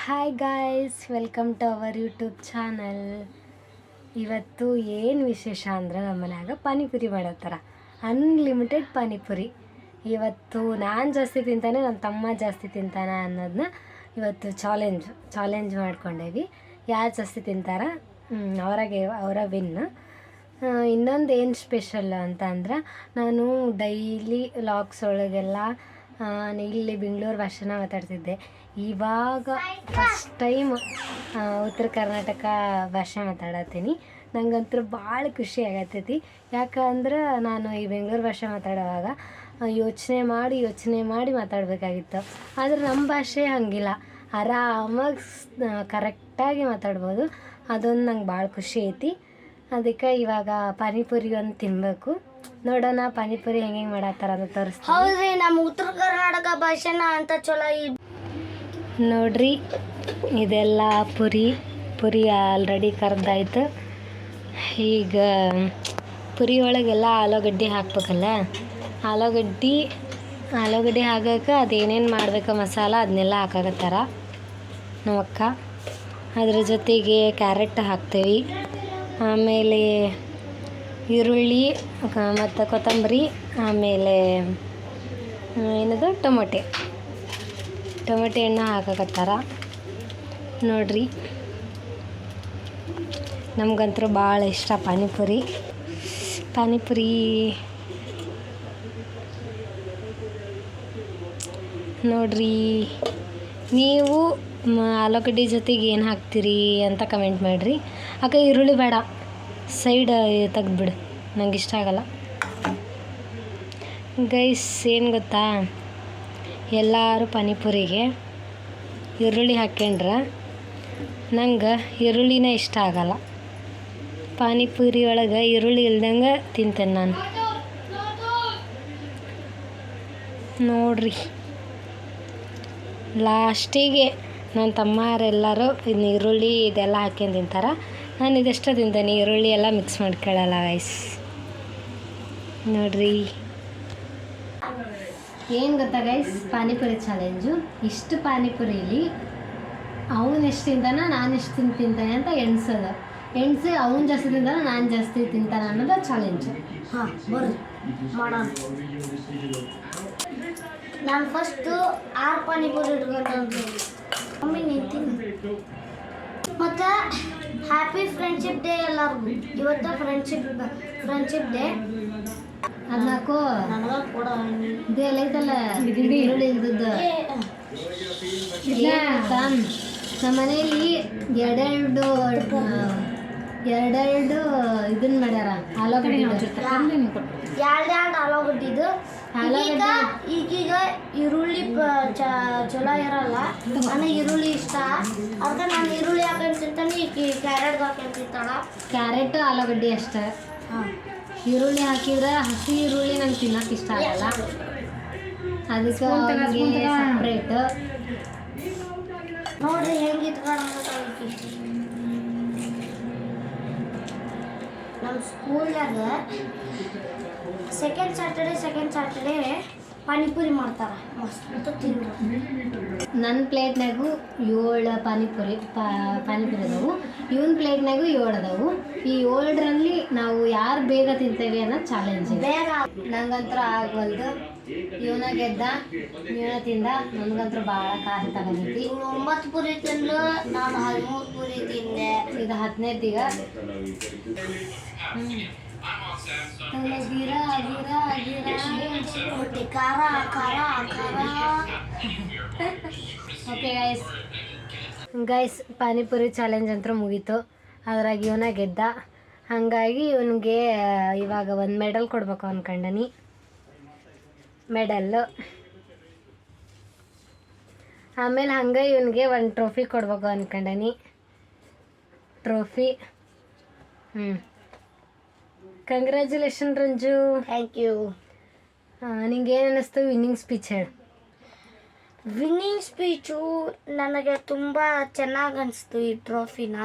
Hi guys, welcome to our YouTube channel. ಇವತ್ತು ಏನು ವಿಶೇಷ ಅಂದ್ರೆ ನಮ್ಮ ಮನ್ಯಾಗ ಪಾನಿಪುರಿ ಮಾಡತ್ತಾರ. ಅನ್ಲಿಮಿಟೆಡ್ ಪಾನಿಪುರಿ. ಇವತ್ತು ನಾನು ಜಾಸ್ತಿ ತಿಂತಾನೆ, ನನ್ನ ತಮ್ಮ ಜಾಸ್ತಿ ತಿಂತಾನೆ ಅನ್ನೋದನ್ನ ಇವತ್ತು ಚಾಲೆಂಜ್ ಮಾಡ್ಕೊಂಡೇವಿ. ಯಾರು ಜಾಸ್ತಿ ತಿಂತಾರ ಅವರ ವಿನ್. ಇನ್ನೊಂದು ಏನು ಸ್ಪೆಷಲ್ ಅಂತ ಅಂದ್ರೆ, ನಾನು ಡೈಲಿ ವ್ಲಾಗ್ಸ್ ಒಳಗೆಲ್ಲ ಇಲ್ಲಿ ಬೆಂಗಳೂರು ಭಾಷೆನ ಮಾತಾಡ್ತಿದ್ದೆ. ಇವಾಗ ಫಸ್ಟ್ ಟೈಮ್ ಉತ್ತರ ಕರ್ನಾಟಕ ಭಾಷೆ ಮಾತಾಡತ್ತೀನಿ. ನಂಗಂತೂ ಭಾಳ ಖುಷಿ ಆಗತ್ತೈತಿ. ಯಾಕಂದ್ರೆ ನಾನು ಈ ಬೆಂಗಳೂರು ಭಾಷೆ ಮಾತಾಡೋವಾಗ ಯೋಚನೆ ಮಾಡಿ ಮಾತಾಡಬೇಕಾಗಿತ್ತು. ಆದರೆ ನಮ್ಮ ಭಾಷೆ ಹಂಗಿಲ್ಲ, ಆರಾಮಾಗಿ ಕರೆಕ್ಟಾಗಿ ಮಾತಾಡ್ಬೋದು. ಅದೊಂದು ನಂಗೆ ಭಾಳ ಖುಷಿ ಐತಿ. ಅದಕ್ಕೆ ಇವಾಗ ಪಾನಿಪುರಿ ಒಂದು ತಿನ್ನಬೇಕು. ನೋಡೋಣ ಪಾನಿಪುರಿ ಹೆಂಗೆ ಮಾಡತ್ತಾರ ಅಂತ ತೋರಿಸ್ತೀನಿ. ಹೌದ್ರಿ, ನಮ್ಮ ಉತ್ತರ ಕರ್ನಾಟಕ ಭಾಷೆನ ಅಂತ ಚಲೋ ನೋಡ್ರಿ. ಇದೆಲ್ಲ ಪುರಿ ಆಲ್ರೆಡಿ ಕರ್ದಾಯ್ತು. ಈಗ ಪುರಿ ಒಳಗೆಲ್ಲ ಆಲೂಗಡ್ಡೆ ಹಾಕ್ಬೇಕಲ್ಲ. ಆಲೂಗಡ್ಡೆ ಹಾಕಕ್ಕೆ ಅದೇನೇನು ಮಾಡ್ಬೇಕು ಮಸಾಲ ಅದನ್ನೆಲ್ಲ ಹಾಕಾಕತ್ತಾರ ನಮ್ಮಕ್ಕ. ಅದ್ರ ಜೊತೆಗೆ ಕ್ಯಾರೆಟ್ ಹಾಕ್ತೇವೆ, ಆಮೇಲೆ ಈರುಳ್ಳಿ ಮತ್ತು ಕೊತ್ತಂಬರಿ, ಆಮೇಲೆ ಏನದು ಟೊಮೊಟೆ ಹಣ್ಣು ಹಾಕಕತ್ತಾರ ನೋಡ್ರಿ. ನಮ್ಗಂತೂ ಭಾಳ ಇಷ್ಟ ಪಾನಿಪುರಿ. ನೋಡ್ರಿ, ನೀವು ಆಲೂಗಡ್ಡೆ ಜೊತೆಗೆ ಏನು ಹಾಕ್ತೀರಿ ಅಂತ ಕಮೆಂಟ್ ಮಾಡಿರಿ. ಅಕ್ಕ ಈರುಳ್ಳಿ ಬೇಡ, ಸೈಡ್ ತೆಗ್ದುಬಿಡು, ನಂಗೆ ಇಷ್ಟ ಆಗಲ್ಲ. ಗೈಸ್, ಏನು ಗೊತ್ತಾ, ಎಲ್ಲರೂ ಪಾನಿಪುರಿಗೆ ಈರುಳ್ಳಿ ಹಾಕ್ಕೊಂಡ್ರೆ ನಂಗೆ ಈರುಳ್ಳಿನೇ ಇಷ್ಟ ಆಗಲ್ಲ. ಪಾನಿಪುರಿ ಒಳಗೆ ಈರುಳ್ಳಿ ಇಲ್ದಂಗೆ ತಿಂತೇನೆ ನಾನು. ನೋಡ್ರಿ, ಲಾಸ್ಟಿಗೆ ನನ್ನ ತಮ್ಮರೆಲ್ಲರೂ ಇನ್ನು ಈರುಳ್ಳಿ ಇದೆಲ್ಲ ಹಾಕ್ಕೊಂಡು ತಿಂತಾರೆ. ನಾನು ಇದೆಷ್ಟು ತಿಂತೇನೆ, ಈರುಳ್ಳಿ ಎಲ್ಲ ಮಿಕ್ಸ್ ಮಾಡ್ಕೊಳ್ಳಲ್ಲ ಗೈಸ್. ನೋಡ್ರಿ, ಏನು ಗೊತ್ತಾ ಗೈಸ್, ಪಾನಿಪುರಿ ಚಾಲೆಂಜು. ಇಷ್ಟು ಪಾನಿಪುರಿಲಿ ಅವನು ಎಷ್ಟು ತಿಂತಾನೆ, ನಾನು ಎಷ್ಟು ತಿಂತಾನೆ ಅಂತ ಎಣ್ಸಿ ಅವನು ಜಾಸ್ತಿ ತಿಂತಾನೆ, ನಾನು ಜಾಸ್ತಿ ತಿಂತಾನೆ ಅನ್ನೋದು ಚಾಲೆಂಜು. ಹಾಂ, ಬರ್ರಿ ಮಾಡೋಣ. ನಾನು ಫಸ್ಟು 6 ಪಾನಿಪುರಿ ಇಟ್ಕೊಂಡು ಮಮ್ಮಿ ನಿಂತೀನಿ. ಮತ್ತು ಹ್ಯಾಪಿ ಫ್ರೆಂಡ್ಶಿಪ್ ಡೇ ಎಲ್ಲರಿಗೂ. ಇವತ್ತು ಫ್ರೆಂಡ್ಶಿಪ್ ಡೇ. ಅದಕ್ಕೂ ನನಗೆ ಕೂಡ ಇದೆಲ್ಲ ಐತಲ್ಲ ಈರುಳ್ಳಿ ಇಲ್ದದ್ದು. ನಮ್ಮ ಮನೆಯಲ್ಲಿ ಎರಡೆರಡು ಇದನ್ನ ಮಾಡ್ಯಾರ, ಆಲೂಗಡ್ಡೆ. ಎರಡು ಆಲೂಗಡ್ಡಿದು. ಈಗೀಗ ಈರುಳ್ಳಿ ಚಲೋ ಇರಲ್ಲ, ನನಗೆ ಈರುಳ್ಳಿ ಇಷ್ಟ. ಅದಕ್ಕೆ ನಾನು ಈರುಳ್ಳಿ ಹಾಕೊಂಡು ತಿಂತಾನೆ, ಈಗ ಕ್ಯಾರೆಟ್ ಹಾಕೊಂಡು ತಿಂತಾಳ. ಕ್ಯಾರೆಟ್ ಆಲೂಗಡ್ಡೆ ಅಷ್ಟೇ. ಹಾಂ, ಈರುಳ್ಳಿ ಹಾಕಿದ್ರೆ ಹಸಿ ಈರುಳ್ಳಿ ನಂಗೆ ತಿನ್ನೋಕೆ ಇಷ್ಟ ಆಗಲ್ಲ. ಅದಕ್ಕೆ ಸಪ್ರೇಟ್. ನೋಡ್ರಿ ಹೆಂಗೆ ಇಟ್ಕೊಂಡು ನಮ್ಮ ಸ್ಕೂಲ್ನಾಗ ಸೆಕೆಂಡ್ ಸ್ಯಾಟರ್ಡೇ ಪಾನಿಪುರಿ ಮಾಡ್ತಾರೆ. ಮಸ್ತ್ ತಿಂದ್ರು. ನನ್ನ ಪ್ಲೇಟ್ನಾಗೂ 7 ಪಾನಿಪುರಿ ಅದಾವು, ಇವನ್ ಪ್ಲೇಟ್ನಾಗೂ 7 ಅದಾವು. ಈ 7ರಲ್ಲಿ ನಾವು ಯಾರು ಬೇಗ ತಿಂತೇವೆ ಅನ್ನೋ ಚಾಲೆಂಜ್. ಬೇಗ ನಂಗಂತೂ ಆಗವಲ್ದು. ಇವನ ಗೆದ್ದ, ಇವನ ತಿಂದ. ನನಗಂತೂ ಭಾಳ ಕಾಸು ತಗೊಂಡೈತಿ. 9 ಪುರಿ ತಿಂದು, ನಾನು 13 ಪುರಿ ತಿಂದೆ. ಇದು 10ನೇದೀಗ. ಓಕೆ ಗೈಸ್, ಪಾನಿಪುರಿ ಚಾಲೆಂಜ್ ಅಂತೂ ಮುಗೀತು. ಅದ್ರಾಗ ಇವನ ಗೆದ್ದ. ಹಾಗಾಗಿ ಇವನಿಗೆ ಇವಾಗ ಒಂದು ಮೆಡಲ್ ಕೊಡ್ಬೇಕು ಅಂದ್ಕೊಂಡನಿ. ಮೆಡಲ್ಲು ಆಮೇಲೆ ಹಂಗೆ ಇವನಿಗೆ ಒಂದು ಟ್ರೋಫಿ ಕೊಡ್ಬೇಕು ಅಂದ್ಕೊಂಡನಿ. Trophy. Congratulation Ranju. Thank you. ನಿಂಗೆ ಏನು ಅನ್ನಿಸ್ತು ವಿನ್ನಿಂಗ್ ಸ್ಪೀಚ್ ಹೇಳು. ವಿನ್ನಿಂಗ್ ಸ್ಪೀಚು ನನಗೆ ತುಂಬ ಚೆನ್ನಾಗಿ ಅನಿಸ್ತು. ಈ ಟ್ರೋಫಿನ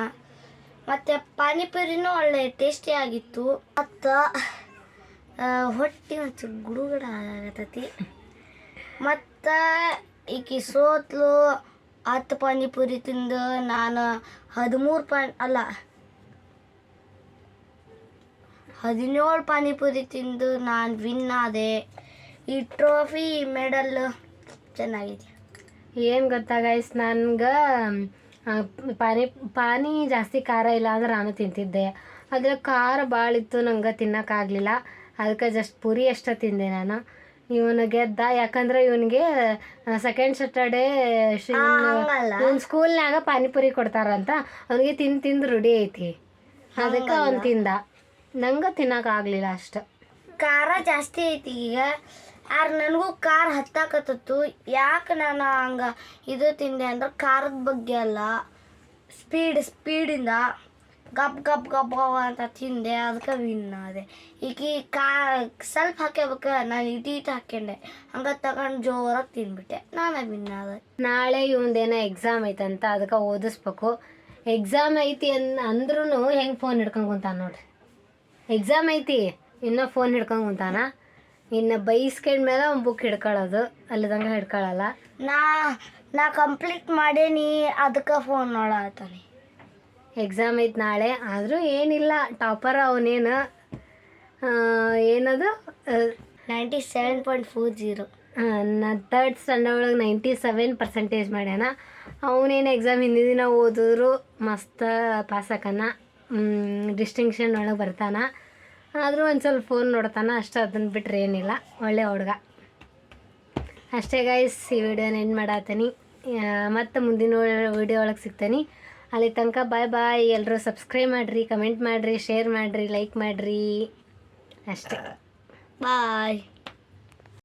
ಮತ್ತು ಪಾನಿಪುರಿನೂ ಒಳ್ಳೆ ಟೇಸ್ಟಿಯಾಗಿತ್ತು. ಮತ್ತು ಹೊಟ್ಟೆ ಒಂಚೂರು ಗುಡುಗಡ ಆಗತೈತಿ. ಮತ್ತು ಈಕಿ ಸೋತ್ಲು, 10 ಪಾನಿಪುರಿ ತಿಂದು ನಾನು 17 ಪಾನಿಪುರಿ ತಿಂದು ನಾನು ವಿನ್ ಆದೆ. ಈ ಟ್ರೋಫಿ ಮೆಡಲ್ ಚೆನ್ನಾಗಿದೆ. ಏನು ಗೊತ್ತಾ ಗೈಸ್, ನನ್ಗೆ ಪಾನಿ ಜಾಸ್ತಿ ಖಾರ ಇಲ್ಲ ಅಂದ್ರೆ ನಾನು ತಿಂತಿದ್ದೆ. ಆದರೆ ಖಾರ ಭಾಳ ಇತ್ತು, ನಂಗೆ ತಿನ್ನೋಕ್ಕಾಗಲಿಲ್ಲ. ಅದಕ್ಕೆ ಜಸ್ಟ್ ಪುರಿ ಅಷ್ಟೇ ತಿಂದೆ ನಾನು. ಇವನು ಗೆದ್ದ, ಯಾಕಂದ್ರೆ ಇವನಿಗೆ ಸೆಕೆಂಡ್ ಸ್ಯಾಟರ್ಡೇ ಇವನು ಸ್ಕೂಲ್ನಾಗ ಪಾನಿಪುರಿ ಕೊಡ್ತಾರಂತ. ಅವನಿಗೆ ತಿಂದು ರೂಢಿ ಐತಿ, ಅದಕ್ಕೆ ಅವನು ತಿಂದ. ನಂಗೆ ತಿನ್ನೋಕ್ಕಾಗಲಿಲ್ಲ ಅಷ್ಟು. ಖಾರ ಜಾಸ್ತಿ ಐತಿ ಈಗ. ಆದ್ರೆ ನನಗೂ ಖಾರ ಹತ್ತಾಕತ್ತು. ಯಾಕೆ ನಾನು ಹಂಗೆ ಇದು ತಿಂದೆ ಅಂದ್ರೆ ಖಾರದ ಬಗ್ಗೆ ಅಲ್ಲ, ಸ್ಪೀಡಿಂದ ಗಪ್ ಗಪ್ ಗಪ್ ಅಂತ ತಿಂದೆ, ಅದಕ್ಕೆ ವಿನ್ ಆದೆ. ಈಗ ಸ್ವಲ್ಪ ಹಾಕ್ಯಬೇಕು, ನಾನು ಇಟೀಟ್ ಹಾಕ್ಯಂಡೆ, ಹಂಗೆ ತಗೊಂಡು ಜೋರಾಗಿ ತಿಂದ್ಬಿಟ್ಟೆ, ನಾನು ವಿನ್ ಆದೆ. ನಾಳೆ ಇವಂದೇನೋ ಎಕ್ಸಾಮ್ ಐತಂತ, ಅದಕ್ಕೆ ಓದಿಸ್ಬೇಕು. ಎಕ್ಸಾಮ್ ಐತಿ ಅಂದ್ರೂ ಹೆಂಗೆ ಫೋನ್ ಹಿಡ್ಕೊಂಡು ಕುಂತಾನ ನೋಡ್ರಿ. ಎಕ್ಸಾಮ್ ಐತಿ ಇನ್ನೂ ಫೋನ್ ಹಿಡ್ಕೊಂಡು ಕುಂತಾನ. ಇನ್ನು ಬೈಸ್ಕೊಂಡ್ಮೇಲೆ ಒಂದು ಬುಕ್ ಹಿಡ್ಕೊಳ್ಳೋದು, ಅಲ್ಲಿದಂಗೆ ಹಿಡ್ಕೊಳ್ಳಲ್ಲ. ನಾ ಕಂಪ್ಲೀಟ್ ಮಾಡೇನಿ, ಅದಕ್ಕೆ ಫೋನ್ ನೋಡತ್ತಾನೆ. ಎಕ್ಸಾಮ್ ಐತೆ ನಾಳೆ, ಆದರೂ ಏನಿಲ್ಲ, ಟಾಪರ್ ಅವನೇನು. ಏನದು 97.40. ಥರ್ಡ್ ಸ್ಟ್ಯಾಂಡರ್ಡ್ ಒಳಗೆ 97% ಮಾಡ್ಯಾನ. ಅವನೇನು ಎಕ್ಸಾಮ್ ಹಿಂದಿನ ದಿನ ಓದಿದ್ರು ಮಸ್ತ್ ಪಾಸ್ ಆಕನ, ಡಿಸ್ಟಿಂಕ್ಷನ್ ಒಳಗೆ ಬರ್ತಾನ. ಆದರೂ ಒಂದು ಸ್ವಲ್ಪ ಫೋನ್ ನೋಡ್ತಾನೆ ಅಷ್ಟೇ, ಅದನ್ನು ಬಿಟ್ಟರೆ ಏನಿಲ್ಲ. ಒಳ್ಳೆ ಹುಡುಗ ಅಷ್ಟೇ ಗೈಸ್. ಈ ವಿಡಿಯೋನ ಎಂಡ್ ಮಾಡತ್ತೀನಿ. ಮತ್ತು ಮುಂದಿನ ವಿಡಿಯೋ ಒಳಗೆ ಸಿಗ್ತೀನಿ. ಅಲ್ಲಿ ತನಕ ಬಾಯ್ ಬಾಯ್. ಎಲ್ಲರೂ ಸಬ್ಸ್ಕ್ರೈಬ್ ಮಾಡಿರಿ, ಕಮೆಂಟ್ ಮಾಡಿರಿ, ಶೇರ್ ಮಾಡಿರಿ, ಲೈಕ್ ಮಾಡಿರಿ ಅಷ್ಟೇ. ಬಾಯ್.